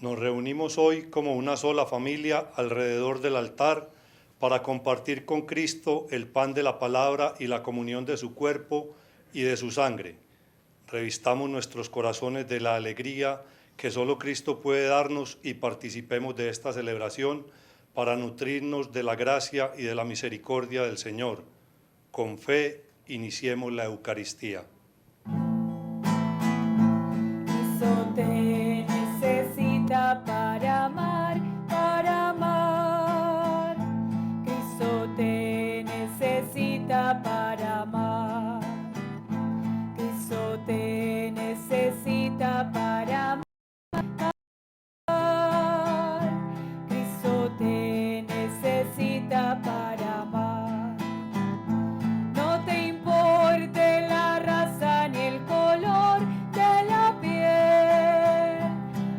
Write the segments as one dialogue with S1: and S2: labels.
S1: Nos reunimos hoy como una sola familia alrededor del altar para compartir con Cristo el pan de la palabra y la comunión de su cuerpo y de su sangre. Revistamos nuestros corazones de la alegría que solo Cristo puede darnos y participemos de esta celebración para nutrirnos de la gracia y de la misericordia del Señor. Con fe, iniciemos la Eucaristía.
S2: Cristo te necesita para amar, para amar. Cristo te necesita para amar. Cristo te necesita para amar. Cristo te necesita para amar. No te importe la raza ni el color de la piel.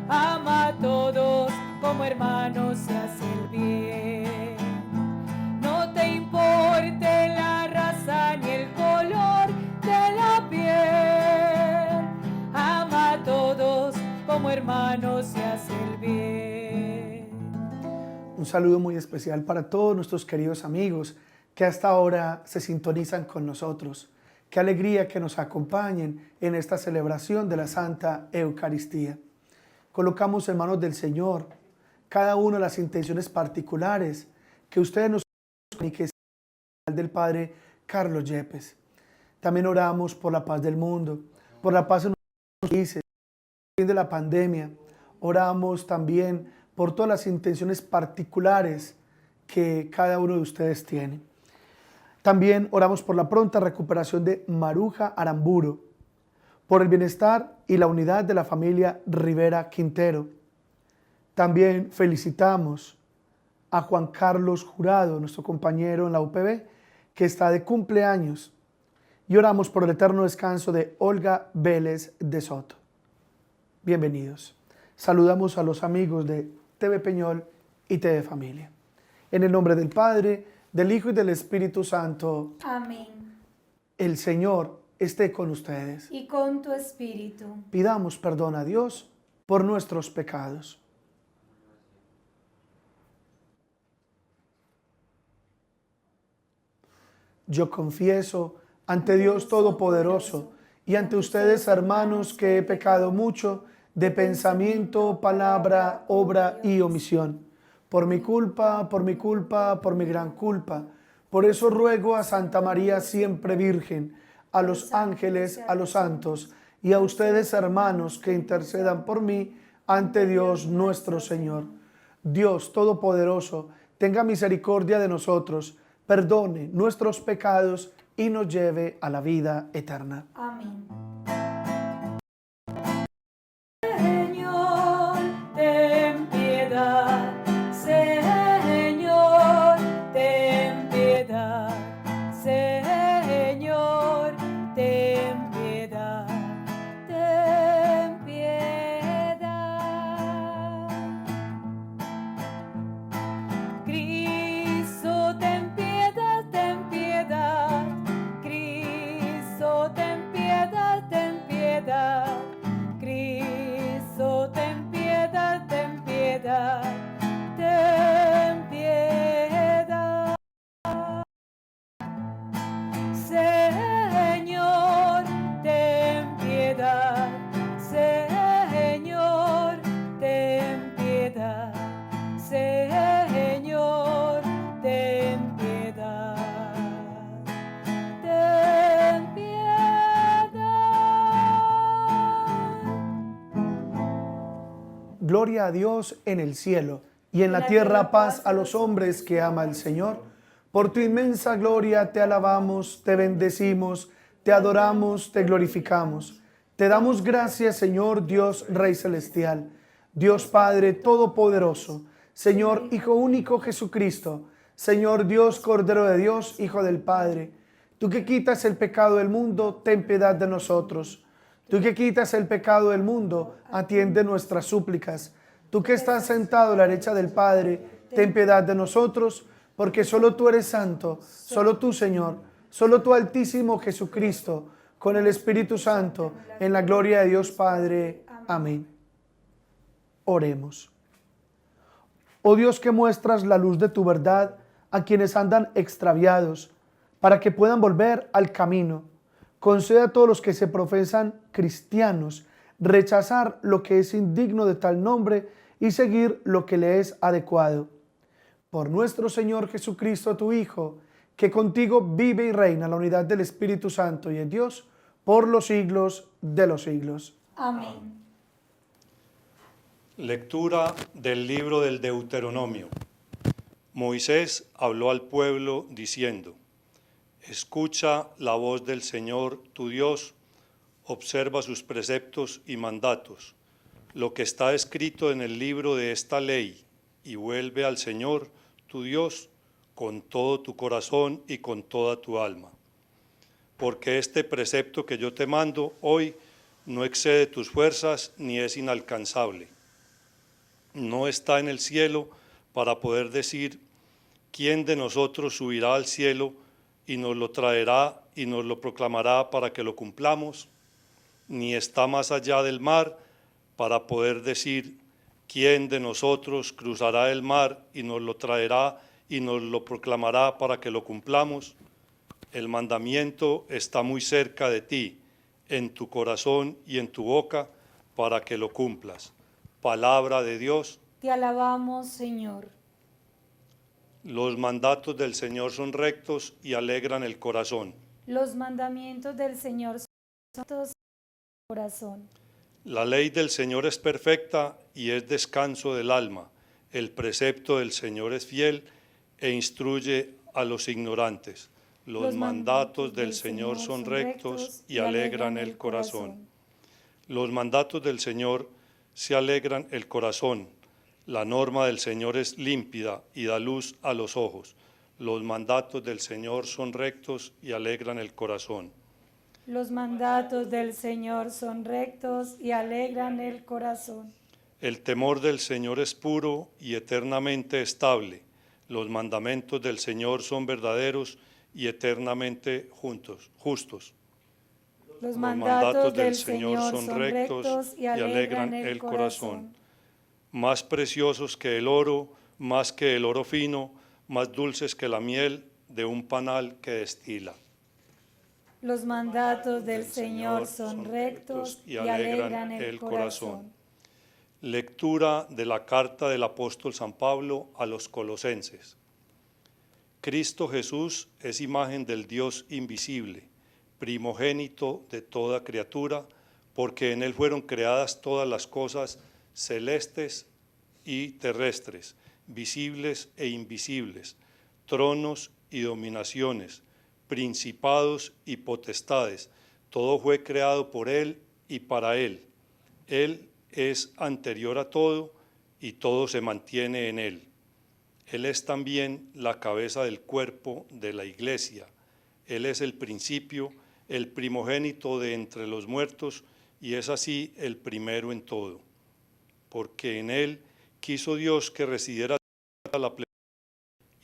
S2: Ama a todos como hermanos y hace el bien. No te importe la raza ni el color de la piel. Ama a todos como hermanos y hace el bien.
S3: Un saludo muy especial para todos nuestros queridos amigos que hasta ahora se sintonizan con nosotros. Qué alegría que nos acompañen en esta celebración de la Santa Eucaristía. Colocamos en manos del Señor cada una de las intenciones particulares que ustedes nos comuniquen del Padre Carlos Yepes. También oramos por la paz del mundo, por la paz en nuestros países, por el fin de la pandemia. Oramos también por todas las intenciones particulares que cada uno de ustedes tiene. También oramos por la pronta recuperación de Maruja Aramburo, por el bienestar y la unidad de la familia Rivera Quintero. También felicitamos a Juan Carlos Jurado, nuestro compañero en la UPB, que está de cumpleaños. Y oramos por el eterno descanso de Olga Vélez de Soto. Bienvenidos. Saludamos a los amigos de TV Peñol y TV Familia. En el nombre del Padre, del Hijo y del Espíritu Santo.
S2: Amén.
S3: El Señor esté con ustedes.
S2: Y con tu espíritu.
S3: Pidamos perdón a Dios por nuestros pecados. Yo confieso ante Dios Todopoderoso y ante ustedes, hermanos, que he pecado mucho de pensamiento, palabra, obra y omisión. Por mi culpa, por mi gran culpa. Por eso ruego a Santa María siempre Virgen, a los ángeles, a los santos y a ustedes, hermanos, que intercedan por mí ante Dios nuestro Señor. Dios Todopoderoso, tenga misericordia de nosotros, perdone nuestros pecados y nos lleve a la vida eterna.
S2: Amén. Señor, ten piedad. Señor, ten piedad. Señor, ten piedad. Ten piedad. Cristo, ten piedad, ten piedad. Cristo, ten piedad, ten piedad. Cristo, ten piedad, ten piedad. Ten piedad. Señor, ten piedad. Señor, ten piedad. Señor, ten piedad. Ten piedad.
S3: Gloria a Dios en el cielo y en la tierra paz a los hombres que ama el Señor. Por tu inmensa gloria te alabamos, te bendecimos, te adoramos, te glorificamos. Te damos gracias, Señor Dios Rey Celestial, Dios Padre Todopoderoso, Señor Hijo único Jesucristo, Señor Dios Cordero de Dios, Hijo del Padre. Tú que quitas el pecado del mundo, ten piedad de nosotros. Tú que quitas el pecado del mundo, atiende nuestras súplicas. Tú que estás sentado a la derecha del Padre, ten piedad de nosotros, porque solo tú eres santo, solo tú, Señor, solo tú, Altísimo Jesucristo, con el Espíritu Santo, en la gloria de Dios Padre. Amén. Oremos. Oh Dios, que muestras la luz de tu verdad a quienes andan extraviados, para que puedan volver al camino, concede a todos los que se profesan cristianos rechazar lo que es indigno de tal nombre y seguir lo que le es adecuado. Por nuestro Señor Jesucristo, tu Hijo, que contigo vive y reina en la unidad del Espíritu Santo y en Dios, por los siglos de los siglos.
S2: Amén.
S1: Lectura del libro del Deuteronomio. Moisés habló al pueblo diciendo: Escucha la voz del Señor tu Dios, observa sus preceptos y mandatos, lo que está escrito en el libro de esta ley, y vuelve al Señor tu Dios con todo tu corazón y con toda tu alma. Porque este precepto que yo te mando hoy no excede tus fuerzas ni es inalcanzable. No está en el cielo para poder decir: ¿quién de nosotros subirá al cielo y nos lo traerá y nos lo proclamará para que lo cumplamos? Ni está más allá del mar para poder decir: ¿quién de nosotros cruzará el mar y nos lo traerá y nos lo proclamará para que lo cumplamos? El mandamiento está muy cerca de ti, en tu corazón y en tu boca, para que lo cumplas. Palabra de Dios.
S2: Te alabamos, Señor.
S1: Los mandatos del Señor son rectos y alegran el corazón.
S2: Los mandamientos del Señor son santos en el corazón.
S1: La ley del Señor es perfecta y es descanso del alma. El precepto del Señor es fiel e instruye a los ignorantes. Los mandatos del Señor son rectos y alegran el corazón. Los mandatos del Señor se alegran el corazón. La norma del Señor es límpida y da luz a los ojos. Los mandatos del Señor son rectos y alegran el corazón.
S2: Los mandatos del Señor son rectos y alegran el corazón.
S1: El temor del Señor es puro y eternamente estable. Los mandamientos del Señor son verdaderos y eternamente justos.
S2: Los mandatos del Señor son rectos y alegran el corazón.
S1: Más preciosos que el oro, más que el oro fino, más dulces que la miel de un panal que destila.
S2: Los mandatos del Señor son rectos y alegran el corazón.
S1: Lectura de la carta del apóstol San Pablo a los Colosenses. Cristo Jesús es imagen del Dios invisible, primogénito de toda criatura, porque en Él fueron creadas todas las cosas celestes y terrestres, visibles e invisibles, tronos y dominaciones, principados y potestades. Todo fue creado por Él y para Él. Él es anterior a todo y todo se mantiene en Él. Él es también la cabeza del cuerpo de la Iglesia. Él es el principio, el primogénito de entre los muertos, y es así el primero en todo. Porque en Él quiso Dios que residiera la plenitud,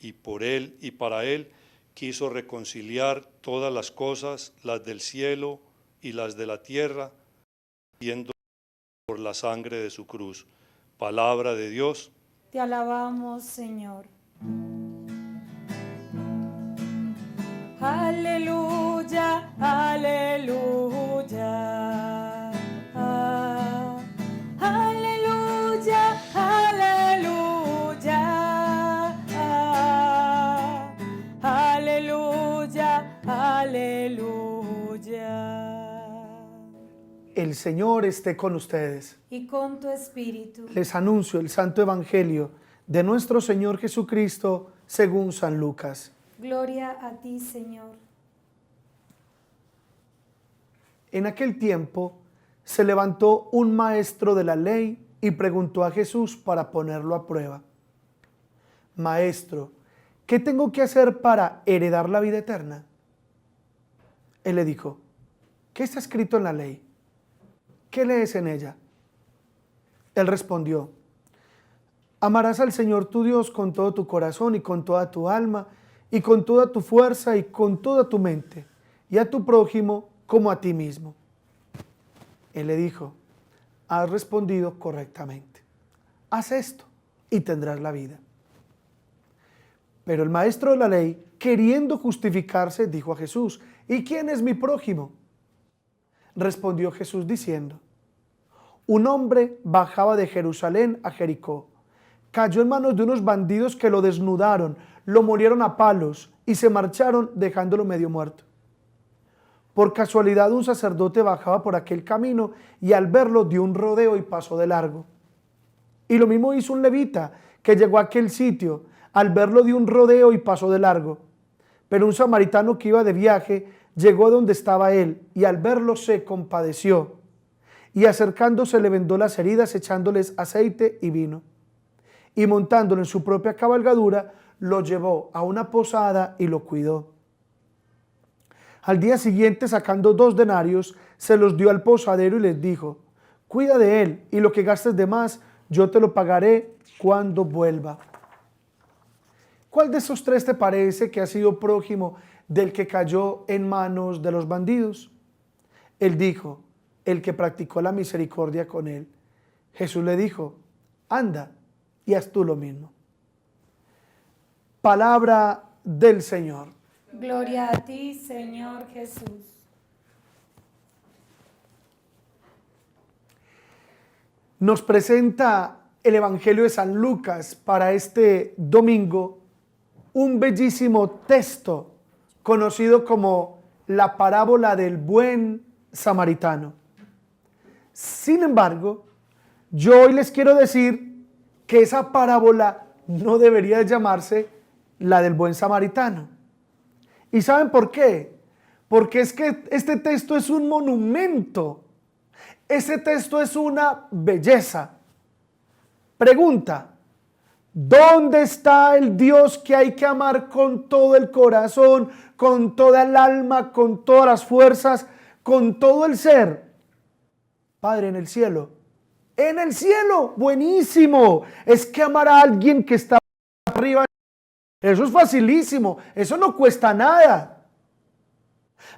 S1: y por Él y para Él quiso reconciliar todas las cosas, las del cielo y las de la tierra, siendo por la sangre de su cruz. Palabra de Dios.
S2: Te alabamos, Señor. Aleluya, aleluya. Ah, aleluya, aleluya. Ah, aleluya, aleluya.
S3: El Señor esté con ustedes.
S2: Y con tu espíritu.
S3: Les anuncio el Santo Evangelio de nuestro Señor Jesucristo según San Lucas.
S2: Gloria a ti, Señor.
S3: En aquel tiempo se levantó un maestro de la ley y preguntó a Jesús para ponerlo a prueba: Maestro, ¿qué tengo que hacer para heredar la vida eterna? Él le dijo: ¿qué está escrito en la ley? ¿Qué lees en ella? Él respondió: amarás al Señor tu Dios con todo tu corazón y con toda tu alma y con toda tu fuerza y con toda tu mente, y a tu prójimo como a ti mismo. Él le dijo: has respondido correctamente. haz esto y tendrás la vida. Pero el maestro de la ley, queriendo justificarse, dijo a Jesús, ¿y quién es mi prójimo? Respondió Jesús diciendo, un hombre bajaba de Jerusalén a Jericó, cayó en manos de unos bandidos que lo desnudaron, lo molieron a palos y se marcharon dejándolo medio muerto. Por casualidad un sacerdote bajaba por aquel camino y al verlo dio un rodeo y pasó de largo. Y lo mismo hizo un levita que llegó a aquel sitio, al verlo dio un rodeo y pasó de largo. Pero un samaritano que iba de viaje llegó donde estaba él y al verlo se compadeció. Y acercándose le vendó las heridas echándoles aceite y vino. Y montándolo en su propia cabalgadura, lo llevó a una posada y lo cuidó. Al día siguiente, sacando 2 denarios, se los dio al posadero y les dijo, cuida de él y lo que gastes de más, yo te lo pagaré cuando vuelva. ¿Cuál de esos 3 te parece que ha sido prójimo del que cayó en manos de los bandidos? Él dijo, el que practicó la misericordia con él. Jesús le dijo, anda y haz tú lo mismo. Palabra del Señor.
S2: Gloria a ti, Señor Jesús.
S3: Nos presenta el Evangelio de San Lucas para este domingo un bellísimo texto conocido como la parábola del buen samaritano. Sin embargo, yo hoy les quiero decir que esa parábola no debería llamarse la del buen samaritano. ¿Y saben por qué? Porque es que este texto es un monumento. Ese texto es una belleza. Pregunta, ¿dónde está el Dios que hay que amar con todo el corazón, con toda el alma, con todas las fuerzas, con todo el ser? Padre, en el cielo. En el cielo, buenísimo. Es que amar a alguien que está arriba, eso es facilísimo, eso no cuesta nada.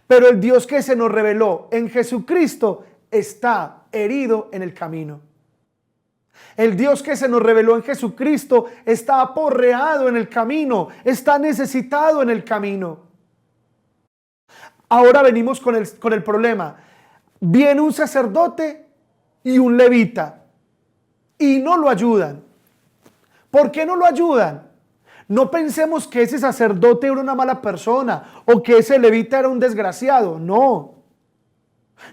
S3: Pero el Dios que se nos reveló en Jesucristo está herido en el camino. El Dios que se nos reveló en Jesucristo está aporreado en el camino, está necesitado en el camino. Ahora venimos con el problema. Viene un sacerdote y un levita y no lo ayudan. ¿Por qué no lo ayudan? No pensemos que ese sacerdote era una mala persona o que ese levita era un desgraciado. No.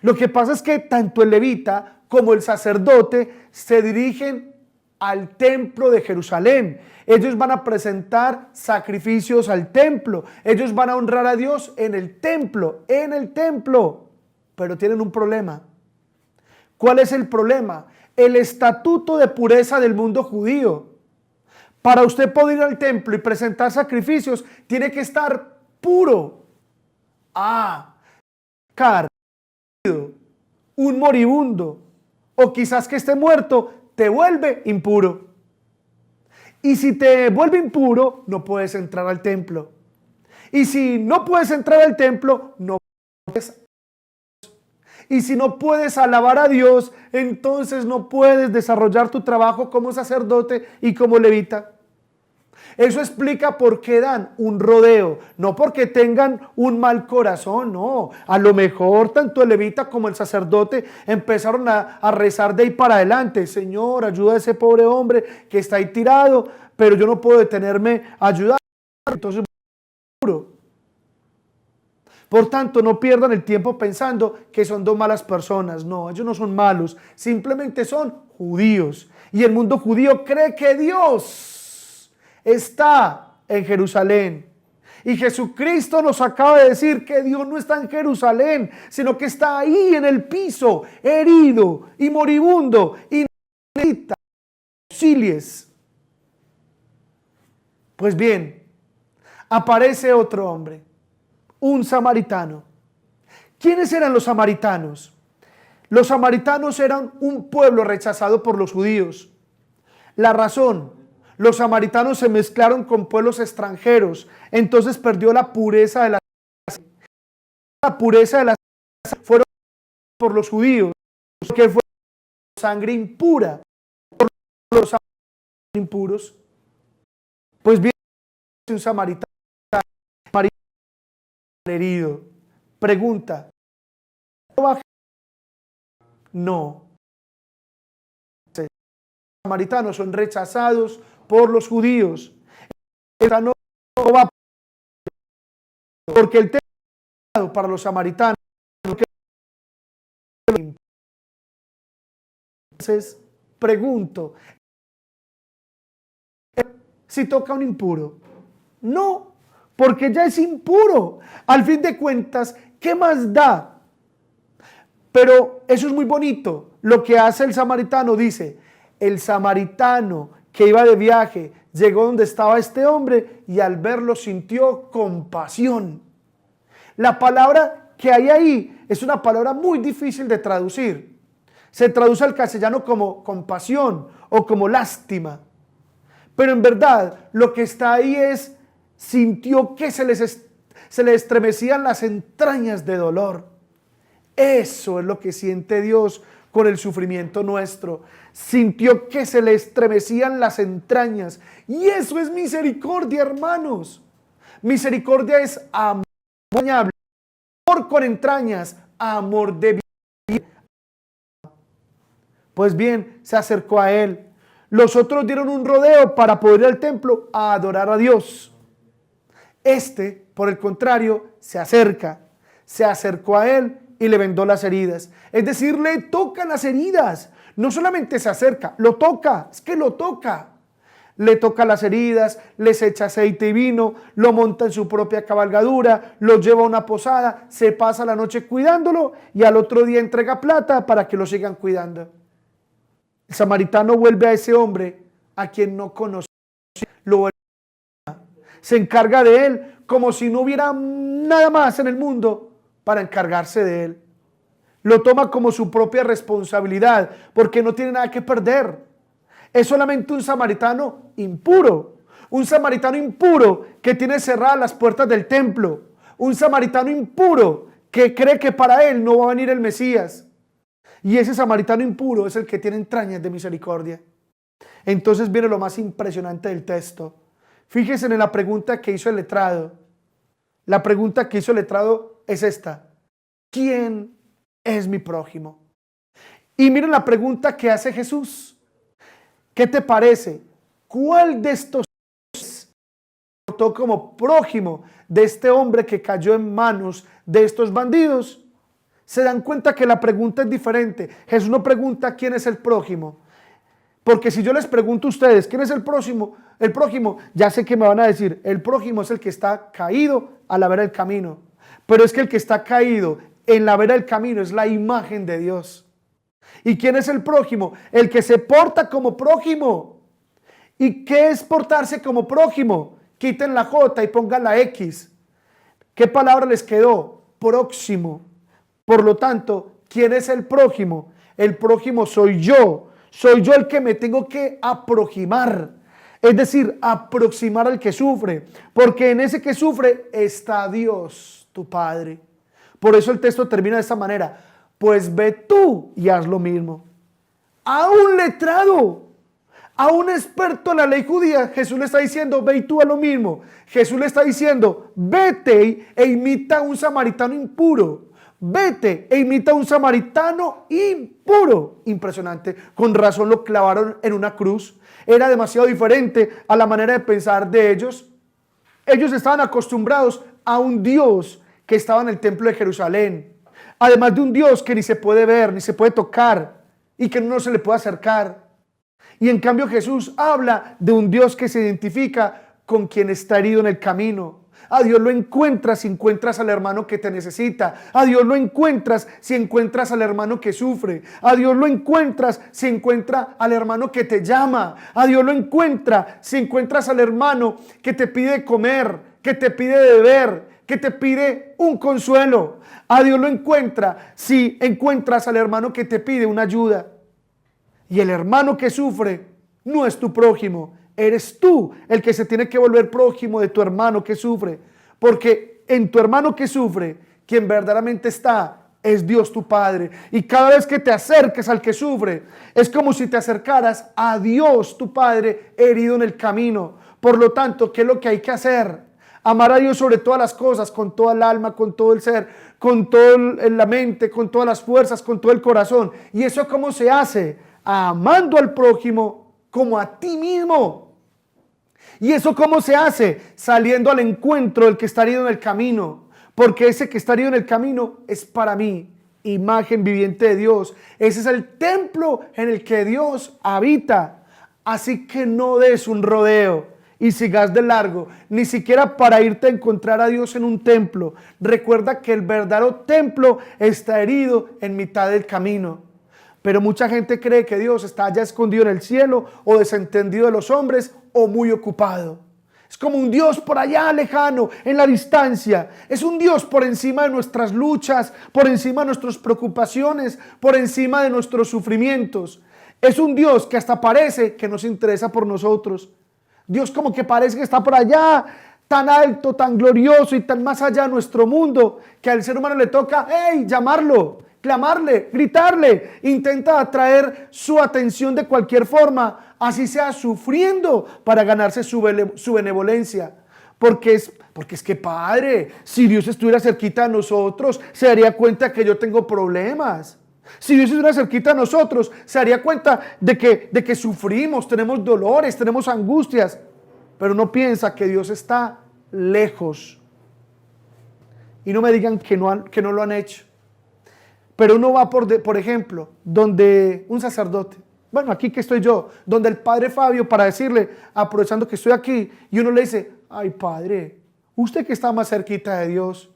S3: Lo que pasa es que tanto el levita como el sacerdote se dirigen al templo de Jerusalén. Ellos van a presentar sacrificios al templo. Ellos van a honrar a Dios en el templo, Pero tienen un problema. ¿Cuál es el problema? El estatuto de pureza del mundo judío. Para usted poder ir al templo y presentar sacrificios, tiene que estar puro. Un moribundo o quizás que esté muerto te vuelve impuro. Y si te vuelve impuro, no puedes entrar al templo. Y si no puedes entrar al templo, no puedes. Y si no puedes alabar a Dios, entonces no puedes desarrollar tu trabajo como sacerdote y como levita. Eso explica por qué dan un rodeo, no porque tengan un mal corazón, no. A lo mejor tanto el levita como el sacerdote empezaron a rezar de ahí para adelante. Señor, ayuda a ese pobre hombre que está ahí tirado, pero yo no puedo detenerme a ayudar. Entonces, por tanto, no pierdan el tiempo pensando que son 2 malas personas. No, ellos no son malos, simplemente son judíos. Y el mundo judío cree que Dios está en Jerusalén. Y Jesucristo nos acaba de decir que Dios no está en Jerusalén, sino que está ahí en el piso, herido y moribundo y necesita auxilios. Pues bien, aparece otro hombre, un samaritano. ¿Quiénes eran los samaritanos? Los samaritanos eran un pueblo rechazado por los judíos. La razón: los samaritanos se mezclaron con pueblos extranjeros, entonces perdió la pureza de la pureza de la fueron por los judíos, que fue sangre impura. Por los impuros? Pues bien, un samaritano herido. Pregunta, no. Los samaritanos son rechazados por los judíos. No va porque el tema para los samaritanos. Entonces, pregunto, si toca un impuro. No, porque ya es impuro. Al fin de cuentas, ¿qué más da? Pero eso es muy bonito. Lo que hace el samaritano, dice, el samaritano que iba de viaje llegó donde estaba este hombre y al verlo sintió compasión. La palabra que hay ahí es una palabra muy difícil de traducir. Se traduce al castellano como compasión o como lástima. Pero en verdad lo que está ahí es, sintió que se le estremecían las entrañas de dolor. Eso es lo que siente Dios con el sufrimiento nuestro. Sintió que se le estremecían las entrañas. Y eso es misericordia, hermanos. Misericordia es amor, amor con entrañas, amor de vida. Pues bien, se acercó a él. Los otros dieron un rodeo para poder ir al templo a adorar a Dios. Este, por el contrario, se acercó a él y le vendó las heridas. Es decir, le tocan las heridas. No solamente se acerca, lo toca, es que lo toca. Le toca las heridas, les echa aceite y vino, lo monta en su propia cabalgadura, lo lleva a una posada, se pasa la noche cuidándolo y al otro día entrega plata para que lo sigan cuidando. El samaritano vuelve a ese hombre a quien no conoce, lo vuelve a... se encarga de él como si no hubiera nada más en el mundo para encargarse de él. Lo toma como su propia responsabilidad porque no tiene nada que perder. Es solamente un samaritano impuro. Un samaritano impuro que tiene cerradas las puertas del templo. Un samaritano impuro que cree que para él no va a venir el Mesías. Y ese samaritano impuro es el que tiene entrañas de misericordia. Entonces viene lo más impresionante del texto. Fíjense en la pregunta que hizo el letrado. La pregunta que hizo el letrado es esta: ¿quién es mi prójimo? Y miren la pregunta que hace Jesús. ¿Qué te parece? ¿Cuál de estos se portó como prójimo de este hombre que cayó en manos de estos bandidos? Se dan cuenta que la pregunta es diferente. Jesús no pregunta quién es el prójimo. Porque si yo les pregunto a ustedes quién es el prójimo, ya sé que me van a decir, el prójimo es el que está caído a la vera del camino. Pero es que el que está caído en la vera del camino es la imagen de Dios. ¿Y quién es el prójimo? El que se porta como prójimo. ¿Y qué es portarse como prójimo? Quiten la J y pongan la X. ¿Qué palabra les quedó? Próximo. Por lo tanto, ¿quién es el prójimo? El prójimo soy yo. Soy yo el que me tengo que aproximar. Es decir, aproximar al que sufre. Porque en ese que sufre está Dios, tu Padre. Por eso el texto termina de esta manera. Pues ve tú y haz lo mismo. A un letrado, a un experto en la ley judía, Jesús le está diciendo, ve y tú haz lo mismo. Jesús le está diciendo, vete e imita a un samaritano impuro. Vete e imita a un samaritano impuro. Impresionante. Con razón lo clavaron en una cruz. Era demasiado diferente a la manera de pensar de ellos. Ellos estaban acostumbrados a un Dios que estaba en el templo de Jerusalén. Además de un Dios que ni se puede ver, ni se puede tocar y que no se le puede acercar. Y en cambio Jesús habla de un Dios que se identifica con quien está herido en el camino. A Dios lo encuentras si encuentras al hermano que te necesita. A Dios lo encuentras si encuentras al hermano que sufre. A Dios lo encuentras si encuentra al hermano que te llama. A Dios lo encuentra si encuentras al hermano que te pide comer, que te pide beber, que te pide un consuelo. A Dios lo encuentra si encuentras al hermano que te pide una ayuda. Y el hermano que sufre no es tu prójimo. Eres tú el que se tiene que volver prójimo de tu hermano que sufre. Porque en tu hermano que sufre, quien verdaderamente está es Dios tu Padre. Y cada vez que te acerques al que sufre, es como si te acercaras a Dios tu Padre herido en el camino. Por lo tanto, ¿qué es lo que hay que hacer? Amar a Dios sobre todas las cosas, con toda el alma, con todo el ser, con toda la mente, con todas las fuerzas, con todo el corazón. ¿Y eso cómo se hace? Amando al prójimo como a ti mismo. ¿Y eso cómo se hace? Saliendo al encuentro del que está herido en el camino. Porque ese que está herido en el camino es para mí, imagen viviente de Dios. Ese es el templo en el que Dios habita. Así que no des un rodeo y sigas de largo, ni siquiera para irte a encontrar a Dios en un templo. Recuerda que el verdadero templo está herido en mitad del camino. Pero mucha gente cree que Dios está allá escondido en el cielo, o desentendido de los hombres, o muy ocupado. Es como un Dios por allá lejano, en la distancia. Es un Dios por encima de nuestras luchas, por encima de nuestras preocupaciones, por encima de nuestros sufrimientos. Es un Dios que hasta parece que no se interesa por nosotros. Dios como que parece que está por allá, tan alto, tan glorioso y tan más allá de nuestro mundo, que al ser humano le toca, llamarlo, clamarle, gritarle, intenta atraer su atención de cualquier forma, así sea sufriendo, para ganarse su benevolencia. Porque es que, Padre, si Dios estuviera cerquita de nosotros, se daría cuenta que yo tengo problemas. Si Dios estuviera cerquita a nosotros, se daría cuenta de que sufrimos, tenemos dolores, tenemos angustias. Pero no piensa que Dios está lejos. Y no me digan que no lo han hecho. Pero uno va, por ejemplo, donde un sacerdote, bueno, aquí que estoy yo, donde el padre Fabio, para decirle, aprovechando que estoy aquí, y uno le dice, ay Padre, usted que está más cerquita de Dios,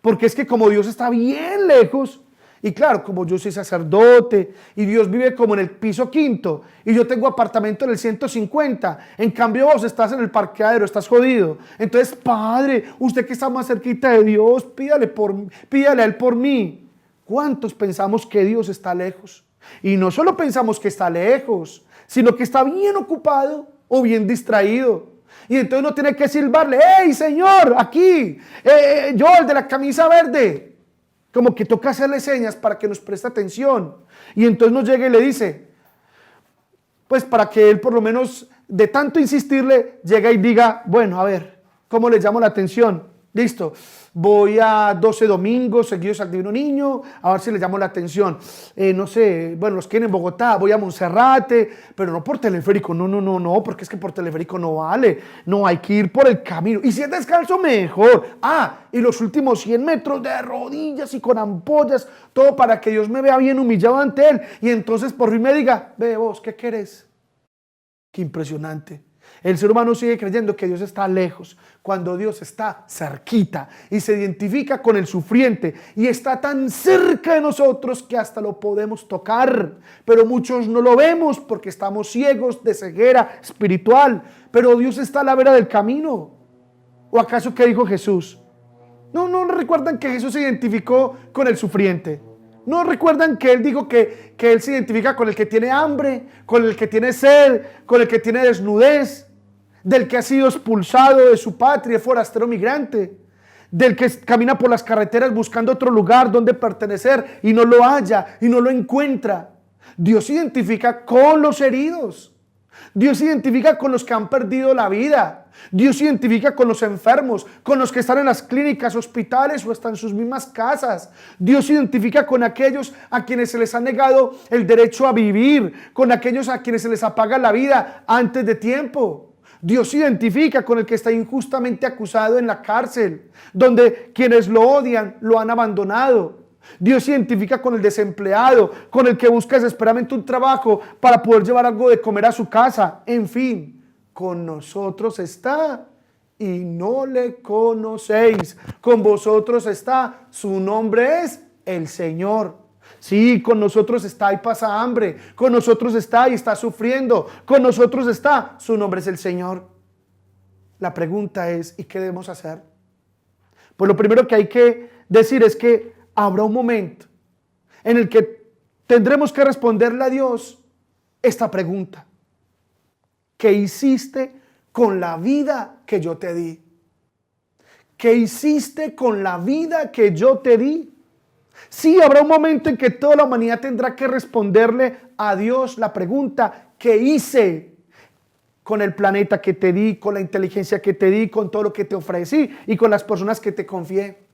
S3: porque es que como Dios está bien lejos. Y claro, como yo soy sacerdote y Dios vive como en el piso 5 y yo tengo apartamento en el 150, en cambio vos estás en el parqueadero, estás jodido. Entonces, Padre, usted que está más cerquita de Dios, pídale a Él por mí. ¿Cuántos pensamos que Dios está lejos? Y no solo pensamos que está lejos, sino que está bien ocupado o bien distraído. Y entonces uno tiene que silbarle, ¡hey, Señor, aquí! Yo, el de la camisa verde. Como que toca hacerle señas para que nos preste atención. Y entonces nos llega y le dice, pues para que él por lo menos de tanto insistirle, llega y diga, bueno, a ver, ¿cómo le llamo la atención? Listo, voy a 12 domingos seguidos al Divino Niño, a ver si le llamo la atención. No sé, bueno, los que en Bogotá, voy a Monserrate, pero no por teleférico, no, porque es que por teleférico no vale. No, hay que ir por el camino. Y si es descalzo, mejor. Y los últimos 100 metros de rodillas y con ampollas, todo para que Dios me vea bien humillado ante Él. Y entonces por fin me diga, ve vos, ¿qué querés? Qué impresionante. El ser humano sigue creyendo que Dios está lejos, cuando Dios está cerquita y se identifica con el sufriente y está tan cerca de nosotros que hasta lo podemos tocar. Pero muchos no lo vemos porque estamos ciegos de ceguera espiritual. Pero Dios está a la vera del camino. ¿O acaso qué dijo Jesús? No recuerdan que Jesús se identificó con el sufriente. ¿No recuerdan que Él dijo que Él se identifica con el que tiene hambre, con el que tiene sed, con el que tiene desnudez, del que ha sido expulsado de su patria, forastero migrante, del que camina por las carreteras buscando otro lugar donde pertenecer y no lo halla y no lo encuentra? Dios se identifica con los heridos. Dios se identifica con los que han perdido la vida. Dios se identifica con los enfermos, con los que están en las clínicas, hospitales o hasta en sus mismas casas. Dios se identifica con aquellos a quienes se les ha negado el derecho a vivir, con aquellos a quienes se les apaga la vida antes de tiempo. Dios se identifica con el que está injustamente acusado en la cárcel, donde quienes lo odian lo han abandonado. Dios se identifica con el desempleado, con el que busca desesperadamente un trabajo para poder llevar algo de comer a su casa. En fin, con nosotros está y no le conocéis. Con vosotros está, su nombre es el Señor. Sí, con nosotros está y pasa hambre, con nosotros está y está sufriendo, con nosotros está, su nombre es el Señor. La pregunta es, ¿y qué debemos hacer? Pues lo primero que hay que decir es que habrá un momento en el que tendremos que responderle a Dios esta pregunta: ¿qué hiciste con la vida que yo te di? ¿Qué hiciste con la vida que yo te di? Sí, habrá un momento en que toda la humanidad tendrá que responderle a Dios la pregunta: ¿qué hice con el planeta que te di, con la inteligencia que te di, con todo lo que te ofrecí y con las personas que te confié?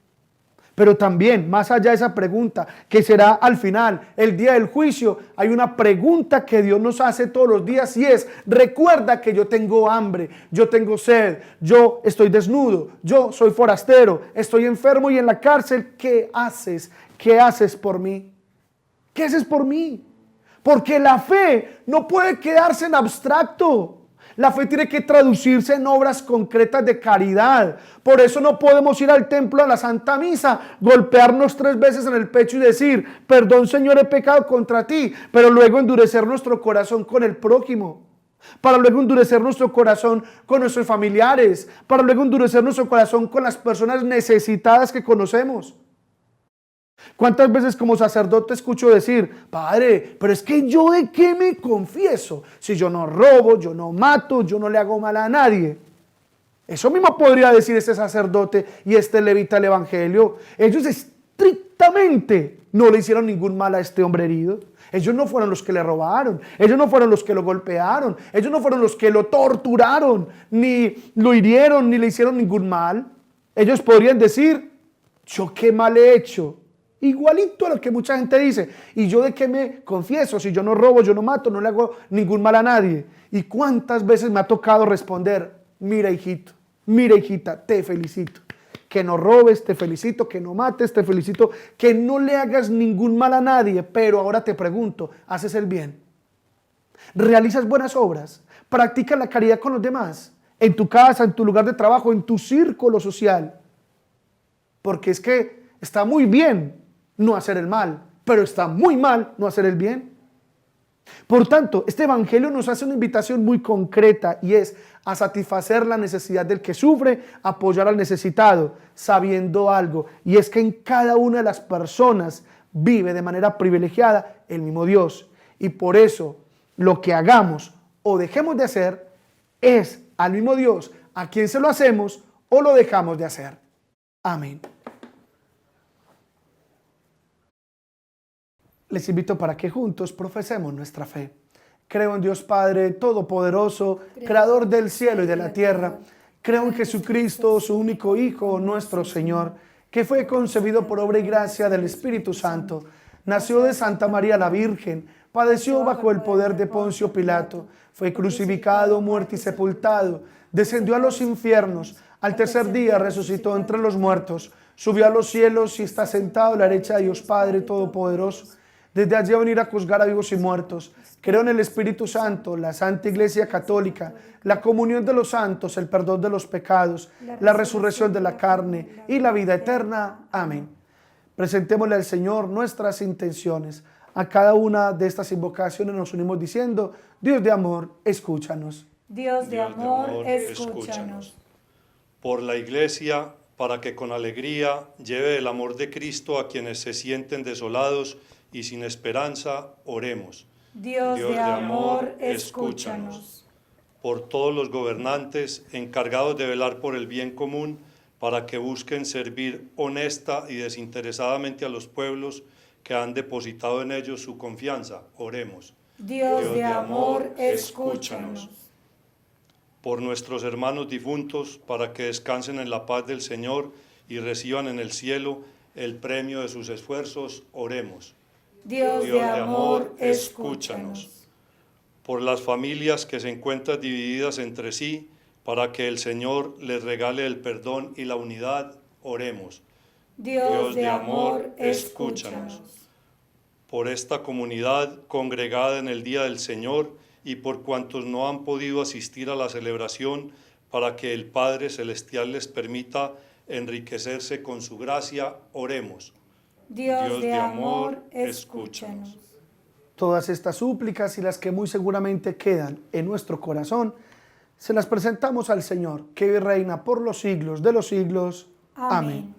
S3: Pero también, más allá de esa pregunta, que será al final, el día del juicio, hay una pregunta que Dios nos hace todos los días, y es: recuerda que yo tengo hambre, yo tengo sed, yo estoy desnudo, yo soy forastero, estoy enfermo y en la cárcel. ¿Qué haces? ¿Qué haces por mí? ¿Qué haces por mí? Porque la fe no puede quedarse en abstracto. La fe tiene que traducirse en obras concretas de caridad. Por eso no podemos ir al templo a la Santa Misa, golpearnos 3 veces en el pecho y decir: perdón, Señor, he pecado contra ti, pero luego endurecer nuestro corazón con el prójimo, para luego endurecer nuestro corazón con nuestros familiares, para luego endurecer nuestro corazón con las personas necesitadas que conocemos. ¿Cuántas veces como sacerdote escucho decir: padre, pero es que yo de qué me confieso? Si yo no robo, yo no mato, yo no le hago mal a nadie. Eso mismo podría decir este sacerdote y este levita del evangelio. Ellos estrictamente no le hicieron ningún mal a este hombre herido. Ellos no fueron los que le robaron, ellos no fueron los que lo golpearon, ellos no fueron los que lo torturaron, ni lo hirieron, ni le hicieron ningún mal. Ellos podrían decir: yo qué mal he hecho. Igualito a lo que mucha gente dice: ¿y yo de qué me confieso? Si yo no robo, yo no mato, no le hago ningún mal a nadie. ¿Y cuántas veces me ha tocado responder: mira, hijito, mira, hijita, te felicito, que no robes, te felicito, que no mates, te felicito, que no le hagas ningún mal a nadie, pero ahora te pregunto: ¿haces el bien? ¿Realizas buenas obras? ¿Practicas la caridad con los demás? En tu casa, en tu lugar de trabajo, en tu círculo social. Porque es que está muy bien no hacer el mal, pero está muy mal no hacer el bien. Por tanto, este evangelio nos hace una invitación muy concreta, y es a satisfacer la necesidad del que sufre, apoyar al necesitado, sabiendo algo, y es que en cada una de las personas vive de manera privilegiada el mismo Dios, y por eso lo que hagamos o dejemos de hacer es al mismo Dios a quien se lo hacemos o lo dejamos de hacer. Amén. Les invito para que juntos profesemos nuestra fe. Creo en Dios Padre Todopoderoso, Creador del cielo y de la tierra. Creo en Jesucristo, su único Hijo, nuestro Señor, que fue concebido por obra y gracia del Espíritu Santo. Nació de Santa María la Virgen, padeció bajo el poder de Poncio Pilato, fue crucificado, muerto y sepultado, descendió a los infiernos, al tercer día resucitó entre los muertos, subió a los cielos y está sentado a la derecha de Dios Padre Todopoderoso. Desde allí va a venir a juzgar a vivos y muertos. Creo en el Espíritu Santo, la Santa Iglesia Católica, la comunión de los santos, el perdón de los pecados, la resurrección de la carne y la vida eterna. Amén. Presentémosle al Señor nuestras intenciones. A cada una de estas invocaciones nos unimos diciendo: Dios de amor, escúchanos.
S2: Dios de amor, escúchanos.
S1: Por la Iglesia, para que con alegría lleve el amor de Cristo a quienes se sienten desolados y sin esperanza, oremos.
S2: Dios de amor, escúchanos.
S1: Por todos los gobernantes encargados de velar por el bien común, para que busquen servir honesta y desinteresadamente a los pueblos que han depositado en ellos su confianza, oremos.
S2: Dios de amor, escúchanos.
S1: Por nuestros hermanos difuntos, para que descansen en la paz del Señor y reciban en el cielo el premio de sus esfuerzos, oremos.
S2: Dios de amor, escúchanos.
S1: Por las familias que se encuentran divididas entre sí, para que el Señor les regale el perdón y la unidad, oremos.
S2: Dios de amor, escúchanos.
S1: Por esta comunidad congregada en el Día del Señor y por cuantos no han podido asistir a la celebración, para que el Padre Celestial les permita enriquecerse con su gracia, oremos.
S2: Dios de amor, escúchanos.
S3: Todas estas súplicas y las que muy seguramente quedan en nuestro corazón, se las presentamos al Señor, que vive y reina por los siglos de los siglos. Amén.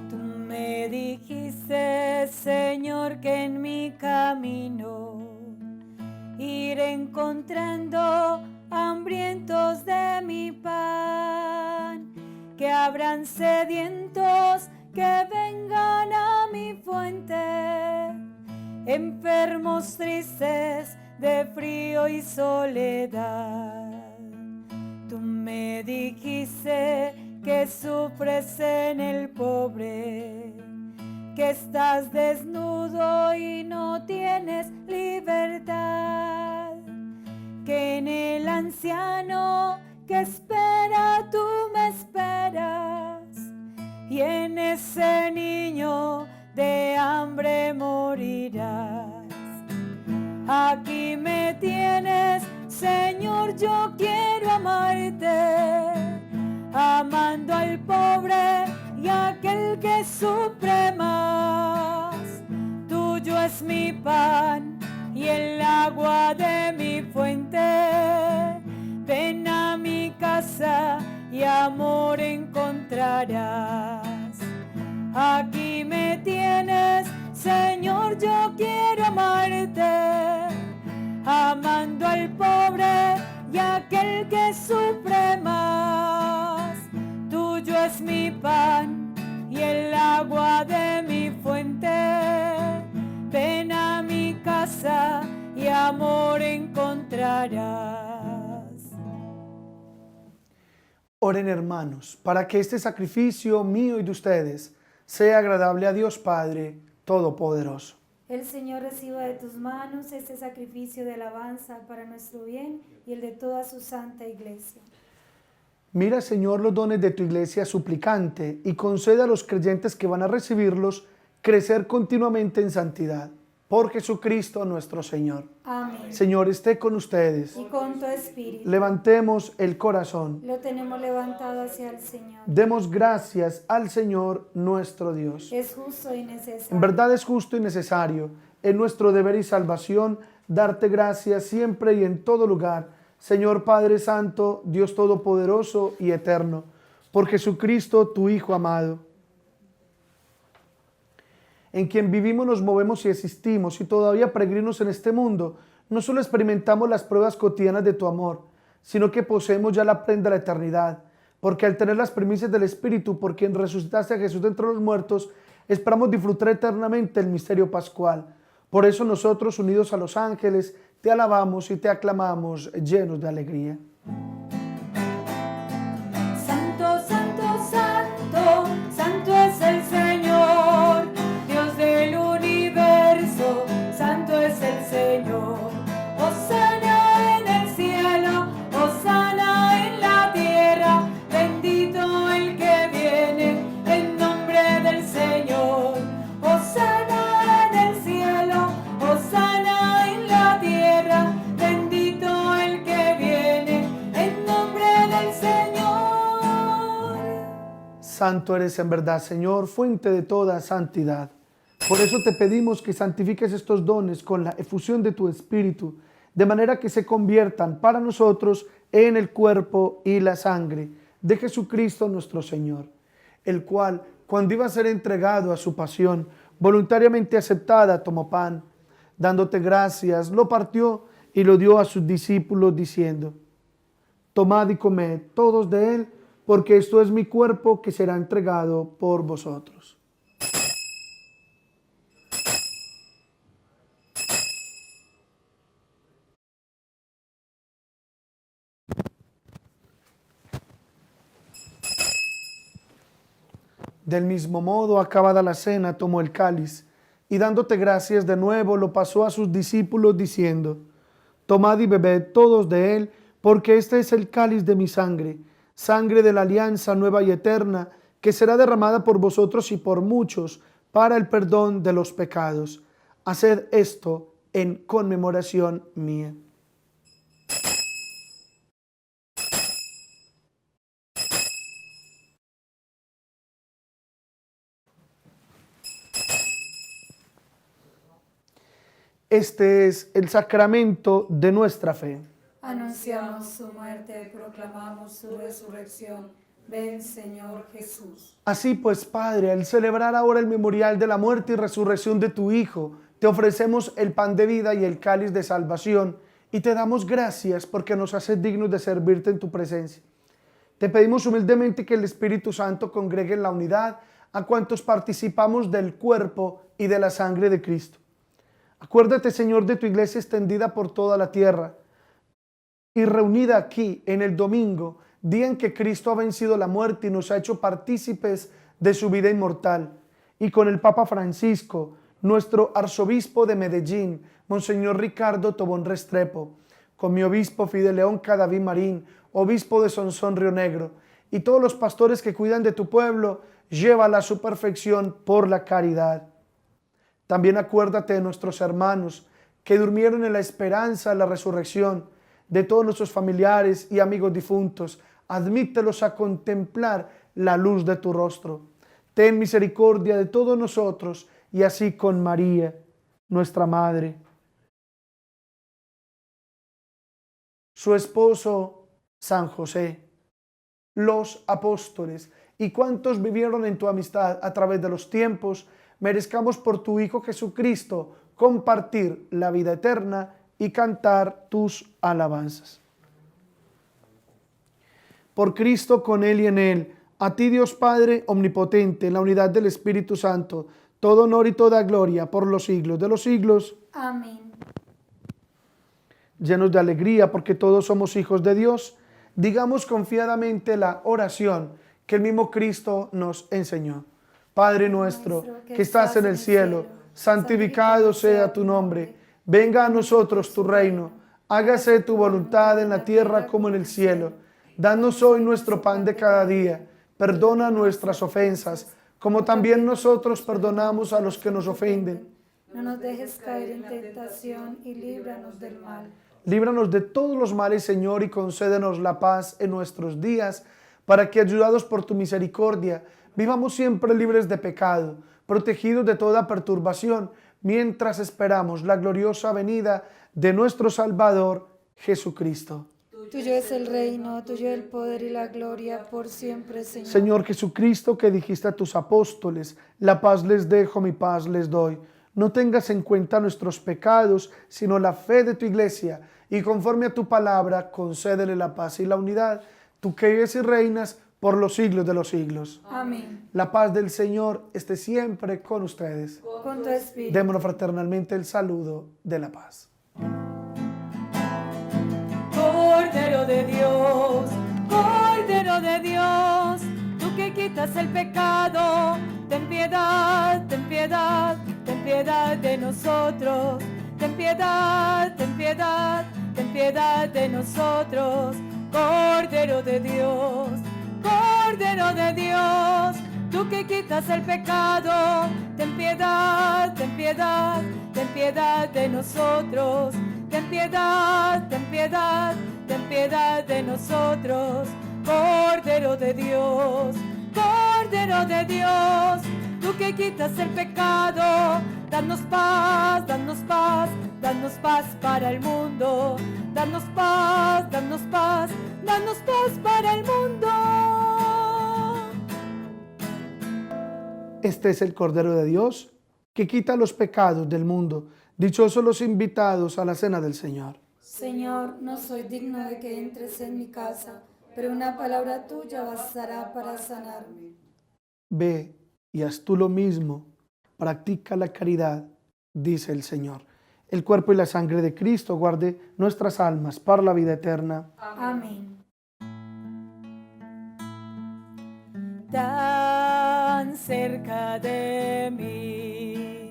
S2: Tú me dijiste, Señor, que en mi camino iré encontrando hambrientos de mi pan, que habrán sedientos que vengan a mi fuente, enfermos tristes de frío y soledad. Tú me dijiste que sufres en el pobre, que estás desnudo y no tienes libertad, que en el anciano que espera tú me esperas, y en ese niño de hambre morirás. Aquí me tienes, Señor, yo quiero amarte, amando al pobre y aquel que sufre más. Tuyo es mi pan y el agua de mi fuente. Ven a mi casa y amor encontrarás. Aquí me tienes, Señor, yo quiero amarte, amando al pobre y aquel que sufre más. Tuyo es mi pan y el agua de mi fuente. Ven a mi casa y amor encontrarás.
S3: Oren, hermanos, para que este sacrificio mío y de ustedes sea agradable a Dios Padre Todopoderoso.
S2: El Señor reciba de tus manos este sacrificio de alabanza para nuestro bien y el de toda su santa iglesia.
S3: Mira, Señor, los dones de tu iglesia suplicante y concede a los creyentes que van a recibirlos crecer continuamente en santidad. Por Jesucristo nuestro Señor.
S2: Amén.
S3: Señor, esté con ustedes.
S2: Y con tu espíritu.
S3: Levantemos el corazón.
S2: Lo tenemos levantado hacia el Señor.
S3: Demos gracias al Señor nuestro Dios.
S2: Es justo y necesario.
S3: En verdad es justo y necesario, es nuestro deber y salvación, darte gracias siempre y en todo lugar, Señor Padre Santo, Dios Todopoderoso y Eterno, por Jesucristo, tu Hijo amado, en quien vivimos, nos movemos y existimos, y todavía peregrinos en este mundo, no solo experimentamos las pruebas cotidianas de tu amor, sino que poseemos ya la prenda de la eternidad, porque al tener las primicias del Espíritu, por quien resucitaste a Jesús de entre los muertos, esperamos disfrutar eternamente el misterio pascual. Por eso nosotros, unidos a los ángeles, te alabamos y te aclamamos llenos de alegría.
S2: Santo, santo, santo, santo es el Señor, Dios del universo, santo es el Señor. Hosana en el cielo, hosana en la tierra, bendito el que viene en nombre del Señor. Hosana en el cielo, hosana en la tierra, bendito el que viene en nombre del Señor.
S3: Santo eres en verdad, Señor, fuente de toda santidad. Por eso te pedimos que santifiques estos dones con la efusión de tu Espíritu, de manera que se conviertan para nosotros en el cuerpo y la sangre de Jesucristo nuestro Señor, el cual, cuando iba a ser entregado a su pasión, voluntariamente aceptada, tomó pan, dándote gracias, lo partió y lo dio a sus discípulos, diciendo: tomad y comed todos de él, porque esto es mi cuerpo que será entregado por vosotros. Del mismo modo, acabada la cena, tomó el cáliz y dándote gracias de nuevo, lo pasó a sus discípulos diciendo: tomad y bebed todos de él, porque este es el cáliz de mi sangre, sangre de la alianza nueva y eterna, que será derramada por vosotros y por muchos para el perdón de los pecados. Haced esto en conmemoración mía. Este es el sacramento de nuestra fe.
S2: Anunciamos su muerte, proclamamos su resurrección. Ven, Señor Jesús.
S3: Así pues, Padre, al celebrar ahora el memorial de la muerte y resurrección de tu Hijo, te ofrecemos el pan de vida y el cáliz de salvación, y te damos gracias porque nos haces dignos de servirte en tu presencia. Te pedimos humildemente que el Espíritu Santo congregue en la unidad a cuantos participamos del cuerpo y de la sangre de Cristo. Acuérdate, Señor, de tu iglesia extendida por toda la tierra y reunida aquí en el domingo, día en que Cristo ha vencido la muerte y nos ha hecho partícipes de su vida inmortal. Y con el Papa Francisco, nuestro arzobispo de Medellín, Monseñor Ricardo Tobón Restrepo, con mi obispo Fideleón Cadaví Marín, obispo de Sonsón Río Negro, y todos los pastores que cuidan de tu pueblo, llévala a su perfección por la caridad. También acuérdate de nuestros hermanos que durmieron en la esperanza de la resurrección, de todos nuestros familiares y amigos difuntos. Admítelos a contemplar la luz de tu rostro. Ten misericordia de todos nosotros y así con María, nuestra Madre, su esposo San José, los apóstoles y cuantos vivieron en tu amistad a través de los tiempos, merezcamos por tu Hijo Jesucristo compartir la vida eterna y cantar tus alabanzas. Por Cristo, con Él y en Él, a ti Dios Padre omnipotente, en la unidad del Espíritu Santo, todo honor y toda gloria por los siglos de los siglos.
S2: Amén.
S3: Llenos de alegría porque todos somos hijos de Dios, digamos confiadamente la oración que el mismo Cristo nos enseñó. Padre nuestro, que estás en el cielo, santificado sea tu nombre. Venga a nosotros tu reino. Hágase tu voluntad en la tierra como en el cielo. Danos hoy nuestro pan de cada día. Perdona nuestras ofensas, como también nosotros perdonamos a los que nos ofenden.
S2: No nos dejes caer en tentación y líbranos del mal.
S3: Líbranos de todos los males, Señor, y concédenos la paz en nuestros días, para que, ayudados por tu misericordia, vivamos siempre libres de pecado, protegidos de toda perturbación, mientras esperamos la gloriosa venida de nuestro Salvador, Jesucristo.
S2: Tuyo es el reino, tuyo el poder y la gloria por siempre, Señor.
S3: Señor Jesucristo, que dijiste a tus apóstoles, la paz les dejo, mi paz les doy. No tengas en cuenta nuestros pecados, sino la fe de tu iglesia, y conforme a tu palabra, concédele la paz y la unidad, tú que vives y reinas por los siglos de los siglos.
S2: Amén.
S3: La paz del Señor esté siempre con ustedes.
S2: Con tu espíritu.
S3: Démonos fraternalmente el saludo de la paz.
S2: Cordero de Dios, tú que quitas el pecado, ten piedad, ten piedad, ten piedad de nosotros. Ten piedad, ten piedad, ten piedad de nosotros. Cordero de Dios, tú que quitas el pecado, ten piedad, ten piedad, ten piedad de nosotros. Ten piedad, ten piedad, ten piedad de nosotros. Cordero de Dios, tú que quitas el pecado, danos paz, danos paz, danos paz para el mundo. Danos paz, danos paz, danos paz para el mundo.
S3: Este es el Cordero de Dios que quita los pecados del mundo. Dichosos los invitados a la cena del Señor.
S2: Señor, no soy digno de que entres en mi casa, pero una palabra tuya bastará para sanarme.
S3: Ve y haz tú lo mismo. Practica la caridad, dice el Señor. El cuerpo y la sangre de Cristo guarde nuestras almas para la vida eterna.
S2: Amén. Tan cerca de mí,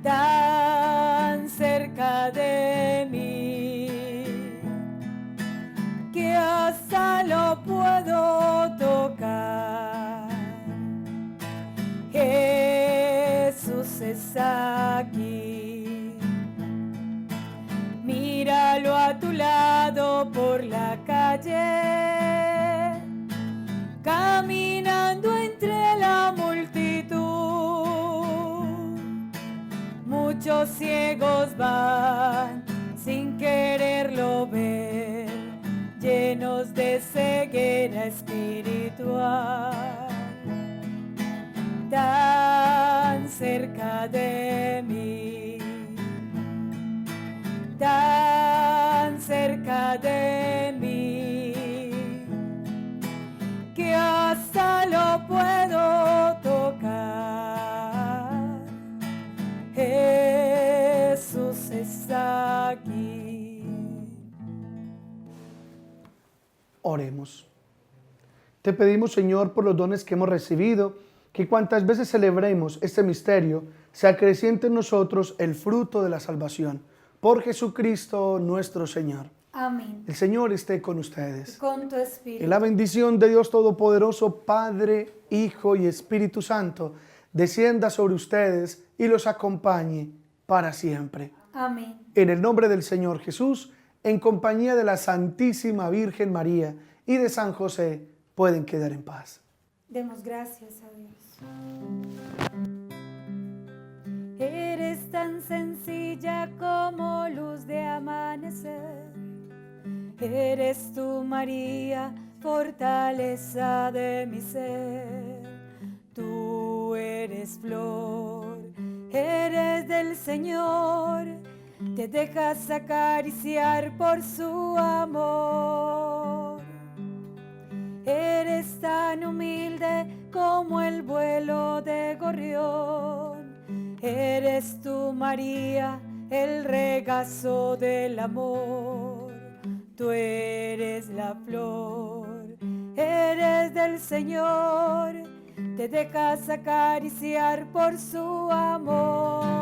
S2: tan cerca de mí, que hasta lo puedo tocar. Jesús está aquí. Míralo a tu lado por la calle, caminando entre la multitud. Muchos ciegos van sin quererlo ver, llenos de ceguera espiritual. Tan cerca de mí, tan cerca de mí, aquí.
S3: Oremos. Te pedimos, Señor, por los dones que hemos recibido, que cuantas veces celebremos este misterio, se acreciente en nosotros el fruto de la salvación. Por Jesucristo nuestro Señor.
S2: Amén.
S3: El Señor esté con ustedes.
S2: Y con tu
S3: Y
S2: espíritu.
S3: la bendición de Dios Todopoderoso, Padre, Hijo y Espíritu Santo, descienda sobre ustedes y los acompañe para siempre.
S2: Amén.
S3: En el nombre del Señor Jesús, en compañía de la Santísima Virgen María y de San José, pueden quedar en paz.
S2: Demos gracias a Dios. Eres tan sencilla como luz de amanecer. Eres tú, María, fortaleza de mi ser. Tú eres flor, eres del Señor. Te dejas acariciar por su amor. Eres tan humilde como el vuelo de gorrión. Eres tú, María, el regazo del amor. Tú eres la flor, eres del Señor. Te dejas acariciar por su amor.